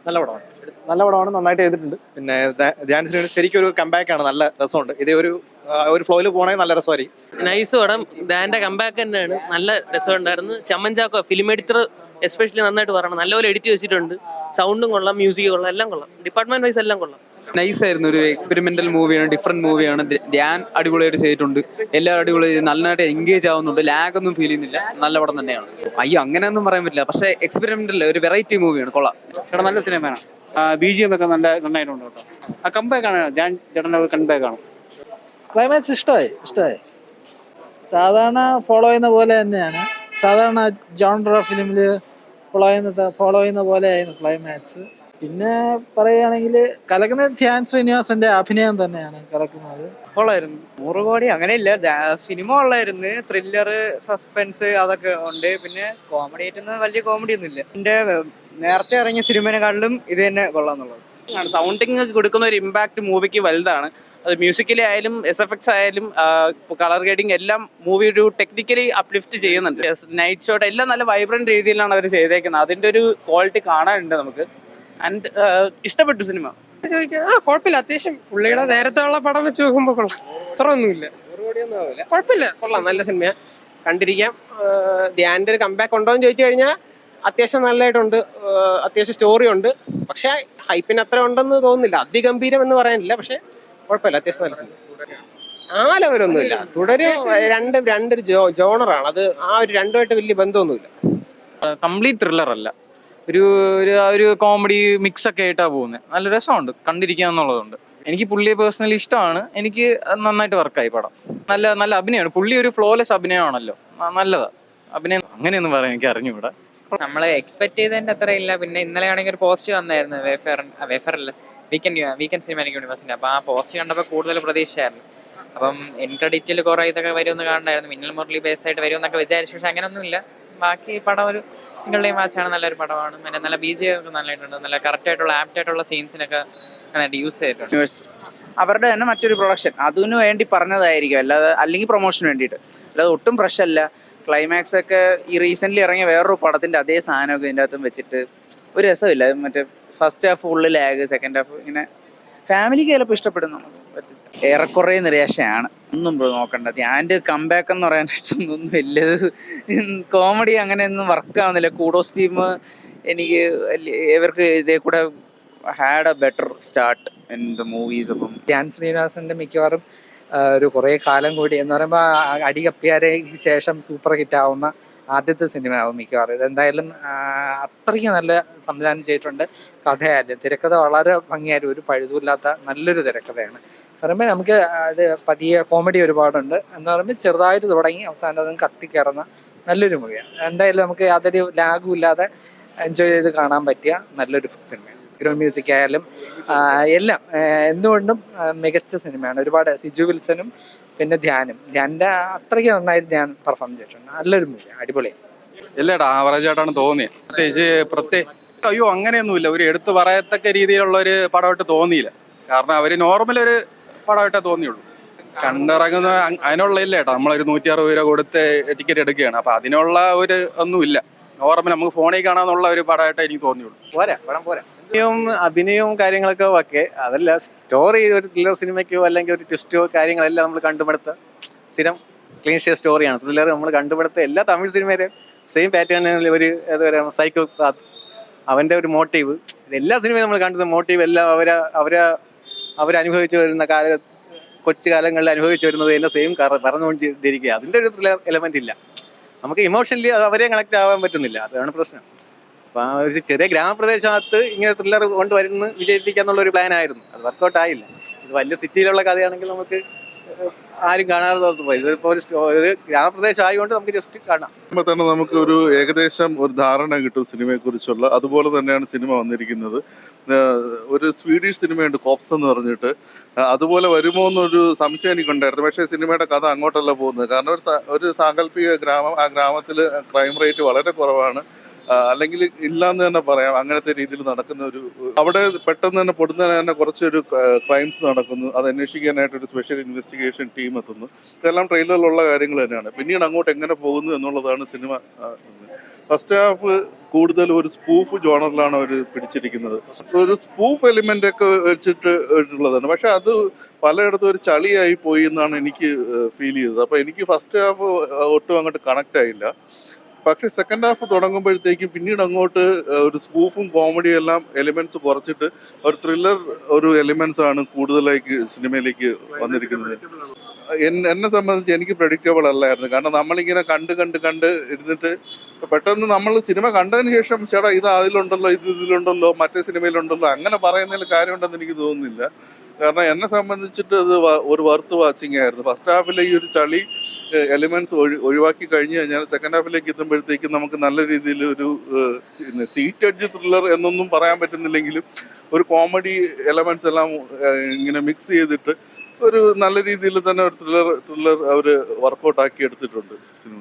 നല്ല പടമാണ്. നല്ല പടമാണ്, നന്നായിട്ട് ചെയ്തിട്ടുണ്ട്. പിന്നെ ധ്യാൻ ശ്രീനിവാസൻ ശരിക്കും ഒരു കംബാക്ക് ആണ്, നല്ല രസമുണ്ട്. ഇത് ഒരു ഫ്ലോയിൽ പോകണമെങ്കിൽ നല്ല രസമായിരിക്കും. നൈസ് പടം, ധ്യാന്റെ കംബാക്ക് തന്നെയാണ്. നല്ല രസമുണ്ടായിരുന്നു. Chamman Chacko film editor especially നന്നായിട്ട് പറയണം. നല്ലപോലെ എഡിറ്റ് വെച്ചിട്ടുണ്ട്. സൗണ്ടും കൊള്ളാം, മ്യൂസിക് കൊള്ളാം, എല്ലാം കൊള്ളാം. ഡിപ്പാർട്ട്മെന്റ് വൈസ് എല്ലാം കൊള്ളാം. നൈസ് ആയിരുന്നു. ഒരു എക്സ്പെരിമെന്റൽ മൂവിയാണ്, ഡിഫറെന്റ് മൂവിയാണ്. ധ്യാൻ അടിപൊളിയായിട്ട് ചെയ്തിട്ടുണ്ട്. എല്ലാവരും അടിപൊളി, നന്നായിട്ട് എൻഗേജ് ആവുന്നുണ്ട്. ലാഗ് ഒന്നും ഫീൽ ചെയ്യുന്നില്ല. നല്ല പടം തന്നെയാണ്. അയ്യോ അങ്ങനെയൊന്നും പറയാൻ പറ്റില്ല, പക്ഷേ എക്സ്പെരിമെന്റൽ ഒരു വെറൈറ്റി മൂവിയാണ്. കൊള്ളാം. ചേട്ടാ നല്ല സിനിമയാണ്. BGM ഒക്കെ നന്നായിട്ടുണ്ട് കേട്ടോ. ആ കംബാക്കാണ്, ധ്യാൻ ചേട്ടൻ്റെ കംബാക്കാണ്. ക്ലൈമാക്സ് ഇഷ്ടമായി. സാധാരണ ഫോളോ ചെയ്യുന്ന പോലെ തന്നെയാണ്. സാധാരണ ജോൺറ ഫിലിമിൽ ഫോളോ ചെയ്യുന്ന പോലെയായിരുന്നു ക്ലൈമാക്സ്. പിന്നെ പറയുകയാണെങ്കിൽ കലക്കുന്ന ധ്യാൻ ശ്രീനിവാസന്റെ അഭിനയം തന്നെയാണ് കലക്കുന്നത്. കൊള്ളായിരുന്നു. 100 കോടി അങ്ങനെയില്ല, സിനിമ കൊള്ളായിരുന്നു. ത്രില്ലർ, സസ്പെൻസ് അതൊക്കെ ഉണ്ട്. പിന്നെ കോമഡി ആയിട്ടൊന്നും വലിയ കോമഡി ഒന്നും ഇല്ല. എന്റെ നേരത്തെ ഇറങ്ങിയ സിനിമയെക്കാളിലും ഇത് തന്നെ കൊള്ളാന്നുള്ളത്. സൗണ്ടിങ് കൊടുക്കുന്ന ഒരു ഇമ്പാക്ട് മൂവിക്ക് വലുതാണ്. അത് മ്യൂസിക്കലി ആയാലും SFX ആയാലും കളർ ഗ്രേഡിങ് എല്ലാം മൂവി ഒരു ടെക്നിക്കലി അപ്ലിഫ്റ്റ് ചെയ്യുന്നുണ്ട്. നൈറ്റ് ഷോട്ട് എല്ലാം നല്ല വൈബ്രന്റ് രീതിയിലാണ് അവർ ചെയ്തേക്കുന്നത്. അതിന്റെ ഒരു ക്വാളിറ്റി കാണാനുണ്ട് നമുക്ക്. ആൻഡ് ഇഷ്ടപ്പെട്ടു സിനിമ. കുഴപ്പമില്ല, അത്യാവശ്യം പുള്ളിയുടെ നേരത്തെ ഉള്ള പടം വെച്ച് നോക്കുമ്പോൾ കൊള്ളാം. അത്ര ഒന്നുമില്ല, കുഴപ്പമില്ല, കൊള്ളാം. നല്ല സിനിമ കണ്ടിരിക്കാം. ധ്യാൻ്റെ ഒരു കംബാക്ക് ഉണ്ടോ എന്ന് ചോദിച്ചു കഴിഞ്ഞാൽ അത്യാവശ്യം നല്ലതായിട്ടുണ്ട്. അത്യാവശ്യം സ്റ്റോറി ഉണ്ട്. പക്ഷെ ഹൈപ്പിന് അത്ര ഉണ്ടെന്ന് തോന്നുന്നില്ല. അതിഗംഭീരം എന്ന് പറയാനില്ല, പക്ഷെ കുഴപ്പമില്ല, അത്യാവശ്യം നല്ല സിനിമ. ആ ലെവലൊന്നുമില്ല. തുടരും രണ്ടൊരു ജോണറാണ് അത്. ആ ഒരു രണ്ടുമായിട്ട് വലിയ ബന്ധമൊന്നുമില്ല. കംപ്ലീറ്റ് ത്രില്ലർ അല്ല, ഒരു കോമഡി മിക്സ് ഒക്കെ ആയിട്ടാണ് പോകുന്നത്. നല്ല രസമുണ്ട്, കണ്ടിരിക്കുക എന്നുള്ളതുണ്ട്. എനിക്ക് പുള്ളിയെ പേഴ്സണലി ഇഷ്ടമാണ്. എനിക്ക് നന്നായിട്ട് വർക്കായി പടം. നല്ല അഭിനയമാണ്. പുള്ളി ഒരു ഫ്ലോലെസ് അഭിനയമാണല്ലോ, നല്ലതാ അഭിനയം. അങ്ങനെയൊന്നും പറയാൻ എനിക്ക് അറിഞ്ഞൂടാ. നമ്മൾ എക്സ്പെക്ട് ചെയ്തതിന്റെ അത്ര ഇല്ല. പിന്നെ ഇന്നലെ ആണെങ്കിൽ ഒരു പോസ്റ്റ് വന്നായിരുന്നു വേഫറല്ല വീക്കെൻഡ് സിനിമാറ്റിക് യൂണിവേഴ്സിന്റെ. അപ്പോൾ ആ പോസ്റ്റ് കണ്ടപ്പോൾ കൂടുതൽ പ്രതീക്ഷയായിരുന്നു. അപ്പം എൻ ക്രെഡിറ്റിൽ കുറേ ഇതൊക്കെ വരുമെന്ന് കാണണമായിരുന്നു. മിന്നൽ മുരളി ബേസ് ആയിട്ട് വരുമെന്നൊക്കെ വിചാരിച്ചു. പക്ഷെ അങ്ങനെയൊന്നുമില്ല. ബാക്കി പടം ഒരു സിംഗിൾ ഡേ വാച്ചാണ്, നല്ലൊരു പടമാണ്. പിന്നെ നല്ല BGM ഒക്കെ നല്ലതായിട്ടുണ്ട്. നല്ല കറക്റ്റ് ആയിട്ടുള്ള ആപ്റ്റ് ആയിട്ടുള്ള സീൻസിനൊക്കെ നന്നായിട്ട് യൂസ് ചെയ്തിട്ടുണ്ട്. അവരുടെ തന്നെ മറ്റൊരു പ്രൊഡക്ഷൻ അതിനു വേണ്ടി പറഞ്ഞതായിരിക്കും, അല്ലാതെ അല്ലെങ്കിൽ പ്രൊമോഷന് വേണ്ടിയിട്ട്. അല്ലാതെ ഒട്ടും ഫ്രഷ് അല്ല. ക്ലൈമാക്സ് ഒക്കെ ഈ റീസെന്റ് ഇറങ്ങിയ വേറൊരു പടത്തിന്റെ അതേ സാധനമൊക്കെ ഇതിൻ്റെ അകത്തും വെച്ചിട്ട് ഒരു രസമില്ല. മറ്റേ first half full lag, second half ഇങ്ങനെ ഫാമിലിക്ക് ചിലപ്പോൾ ഇഷ്ടപ്പെടുന്നു. ഏറെക്കുറെ നിരാശയാണ്. ഒന്നും നോക്കണ്ട. ധ്യാൻ്റെ കംബാക്ക് എന്ന് പറയാനായിട്ടൊന്നും വലിയത് കോമഡി അങ്ങനെയൊന്നും വർക്കാവുന്നില്ല. കൂഡോസ് ടീം എനിക്ക് ഇവർക്ക് ഇതേ കൂടെ had A better start in the movies. അപ്പം ധ്യാൻ ശ്രീനിവാസന്റെ മിക്കവാറും ഒരു കുറേ കാലം കൂടി എന്ന് പറയുമ്പോൾ അടികപ്പിയാരയ്ക്ക് ശേഷം സൂപ്പർ ഹിറ്റ് ആവുന്ന ആദ്യത്തെ സിനിമയാവും മിക്കവാറും. ഇതെന്തായാലും അത്രയ്ക്ക് നല്ല സംവിധാനം ചെയ്തിട്ടുണ്ട്. കഥയായാലും തിരക്കഥ വളരെ ഭംഗിയായാലും ഒരു പഴുതുമില്ലാത്ത നല്ലൊരു തിരക്കഥയാണ്. പറയുമ്പോൾ നമുക്ക് അത് പതിയെ കോമഡി ഒരുപാടുണ്ട്. എന്ന് പറയുമ്പോൾ ചെറുതായിട്ട് തുടങ്ങി അവസാനം അതും കത്തിക്കയറുന്ന നല്ലൊരു മൂവിയാണ്. എന്തായാലും നമുക്ക് യാതൊരു ലാഗും ഇല്ലാതെ എൻജോയ് ചെയ്ത് കാണാൻ പറ്റിയ നല്ലൊരു സിനിമയാണ്. മ്യൂസിക് ആയാലും എല്ലാം എന്തുകൊണ്ടും മികച്ച സിനിമയാണ്. ഒരുപാട് സിജു വിൽസനും പിന്നെ ധ്യാൻ്റെ അത്രയ്ക്ക് നന്നായിട്ട് ധ്യാൻ പെർഫോം ചെയ്തിട്ടുണ്ട്. നല്ലൊരു മൂവി, അടിപൊളിയാണ്. ഇല്ലടാ, ആവറേജ് ആയിട്ടാണ് തോന്നിയത്. അയ്യോ അങ്ങനെയൊന്നുമില്ല. ഒരു എടുത്തു പറയത്തക്ക രീതിയിലുള്ള ഒരു പടമായിട്ട് തോന്നിയില്ല. കാരണം അവർ നോർമൽ ഒരു പടമായിട്ടേ തോന്നിയുള്ളൂ. കണ്ടിറങ്ങുന്ന അതിനുള്ള ഇല്ല കേട്ടോ. നമ്മളൊരു 160 രൂപ കൊടുത്ത് ടിക്കറ്റ് എടുക്കുകയാണ്. അപ്പൊ അതിനുള്ള ഒരു ഒന്നുമില്ല. നോർമൽ നമുക്ക് ഫോണിൽ കാണാന്നുള്ള ഒരു പടമായിട്ടേ എനിക്ക് തോന്നിയുള്ളൂ. പടം പോരാ. അഭിനയവും കാര്യങ്ങളൊക്കെ ഓക്കെ. അതല്ല, സ്റ്റോറി ഒരു ത്രില്ലർ സിനിമയ്ക്കോ അല്ലെങ്കിൽ ഒരു ട്വിസ്റ്റോ കാര്യങ്ങളെല്ലാം നമ്മൾ കണ്ടുപിടുത്ത സ്ഥിരം ക്ലീൻ ഷെയർ സ്റ്റോറിയാണ്. ത്രില്ലർ നമ്മൾ കണ്ടുപിടുത്ത എല്ലാ തമിഴ് സിനിമയിലും സെയിം പാറ്റേണിൽ ഒരു എന്താ പറയുക സൈക്കോ അവൻ്റെ ഒരു മോട്ടീവ്. എല്ലാ സിനിമയും നമ്മൾ കണ്ടത് മോട്ടീവ് എല്ലാം അവരനുഭവിച്ചു വരുന്ന കൊച്ചു കാലങ്ങളിൽ അനുഭവിച്ചു വരുന്നത് എല്ലാം സെയിം പറഞ്ഞുകൊണ്ടിരിക്കുക. അതിൻ്റെ ഒരു ത്രില്ലർ എലമെന്റ് ഇല്ല. നമുക്ക് ഇമോഷണലി അവരെ കണക്ട് ആവാൻ പറ്റുന്നില്ല. അതാണ് പ്രശ്നം. അപ്പം ഒരു ചെറിയ ഗ്രാമപ്രദേശത്ത് ഇങ്ങനെ ത്രില്ലർ കൊണ്ടുവരുന്ന വിജയിപ്പിക്കാന്നുള്ള ഒരു പ്ലാൻ ആയിരുന്നു. അത് വർക്കൗട്ട് ആയില്ല. ഇത് വലിയ സിറ്റിയിലുള്ള കഥയാണെങ്കിൽ നമുക്ക് ആരും കാണാതെ പോയി. ഇതിപ്പോൾ ഒരു ഗ്രാമപ്രദേശം ആയതുകൊണ്ട് നമുക്ക് ജസ്റ്റ് കാണാം. തന്നെ നമുക്ക് ഒരു ഏകദേശം ഒരു ധാരണ കിട്ടും സിനിമയെ കുറിച്ചുള്ള. അതുപോലെ തന്നെയാണ് സിനിമ വന്നിരിക്കുന്നത്. ഒരു സ്വീഡിഷ് സിനിമയുണ്ട് കോപ്സ് എന്ന് പറഞ്ഞിട്ട്. അതുപോലെ വരുമോ എന്നൊരു സംശയം എനിക്കുണ്ടായിരുന്നു. പക്ഷേ സിനിമയുടെ കഥ അങ്ങോട്ടല്ല പോകുന്നത്. കാരണം ഒരു സാങ്കല്പിക ഗ്രാമം, ആ ഗ്രാമത്തിൽ ക്രൈം റേറ്റ് വളരെ കുറവാണ്. അല്ലെങ്കിൽ ഇല്ലാന്ന് തന്നെ പറയാം. അങ്ങനത്തെ രീതിയിൽ നടക്കുന്ന അവിടെ പെട്ടെന്ന് തന്നെ പൊടുന്നതിന് തന്നെ കുറച്ചൊരു ക്രൈംസ് നടക്കുന്നു. അത് അന്വേഷിക്കാനായിട്ട് ഒരു സ്പെഷ്യൽ ഇൻവെസ്റ്റിഗേഷൻ ടീം എത്തുന്നു. ഇതെല്ലാം ട്രെയിലറിലുള്ള കാര്യങ്ങൾ തന്നെയാണ്. പിന്നീട് അങ്ങോട്ട് എങ്ങനെ പോകുന്നു എന്നുള്ളതാണ് സിനിമ. ഫസ്റ്റ് ഹാഫ് കൂടുതൽ ഒരു സ്പൂഫ് ജോണറിലാണ് അവർ പിടിച്ചിരിക്കുന്നത്. ഒരു സ്പൂഫ് എലിമെന്റ് ഒക്കെ വെച്ചിട്ട് ഉള്ളതാണ്. പക്ഷെ അത് പലയിടത്തും ഒരു ചളിയായി പോയി എന്നാണ് എനിക്ക് ഫീൽ ചെയ്തത്. അപ്പൊ എനിക്ക് ഫസ്റ്റ് ഹാഫ് ഒട്ടും അങ്ങോട്ട് കണക്ട് ആയില്ല. പക്ഷെ സെക്കൻഡ് ഹാഫ് തുടങ്ങുമ്പോഴത്തേക്കും പിന്നീട് അങ്ങോട്ട് ഒരു സ്പൂഫും കോമഡിയും എല്ലാം എലിമെന്റ്സ് കുറച്ചിട്ട് ഒരു ത്രില്ലർ ഒരു എലിമെന്റ്സ് ആണ് കൂടുതലായി സിനിമയിലേക്ക് വന്നിരിക്കുന്നത്. എന്നെ സംബന്ധിച്ച് എനിക്ക് പ്രഡിക്റ്റബിൾ അല്ലായിരുന്നു. കാരണം നമ്മളിങ്ങനെ കണ്ട് ഇരുന്നിട്ട് പെട്ടെന്ന് നമ്മൾ സിനിമ കണ്ടതിന് ശേഷം ചേട്ടാ ഇത് അതിലുണ്ടല്ലോ, ഇത് ഇതിലുണ്ടല്ലോ, മറ്റേ സിനിമയിലുണ്ടല്ലോ അങ്ങനെ പറയുന്നതിൽ കാര്യമുണ്ടെന്ന് എനിക്ക് തോന്നുന്നില്ല. കാരണം എന്നെ സംബന്ധിച്ചിട്ട് അത് ഒരു വർത്ത് വാച്ചിങ് ആയിരുന്നു. ഫസ്റ്റ് ഹാഫിലെ ഈ ഒരു ചളി എലിമെന്റ്സ് ഒഴിവാക്കി കഴിഞ്ഞു കഴിഞ്ഞാൽ സെക്കൻഡ് ഹാഫിലേക്ക് എത്തുമ്പോഴത്തേക്കും നമുക്ക് നല്ല രീതിയിൽ ഒരു സീറ്റ് എഡ്ജ് ത്രില്ലർ എന്നൊന്നും പറയാൻ പറ്റുന്നില്ലെങ്കിലും ഒരു കോമഡി എലമെന്റ്സ് എല്ലാം ഇങ്ങനെ മിക്സ് ചെയ്തിട്ട് ഒരു നല്ല രീതിയിൽ തന്നെ ഒരു ത്രില്ലർ അവർ വർക്കൗട്ട് ആക്കി എടുത്തിട്ടുണ്ട് സിനിമ.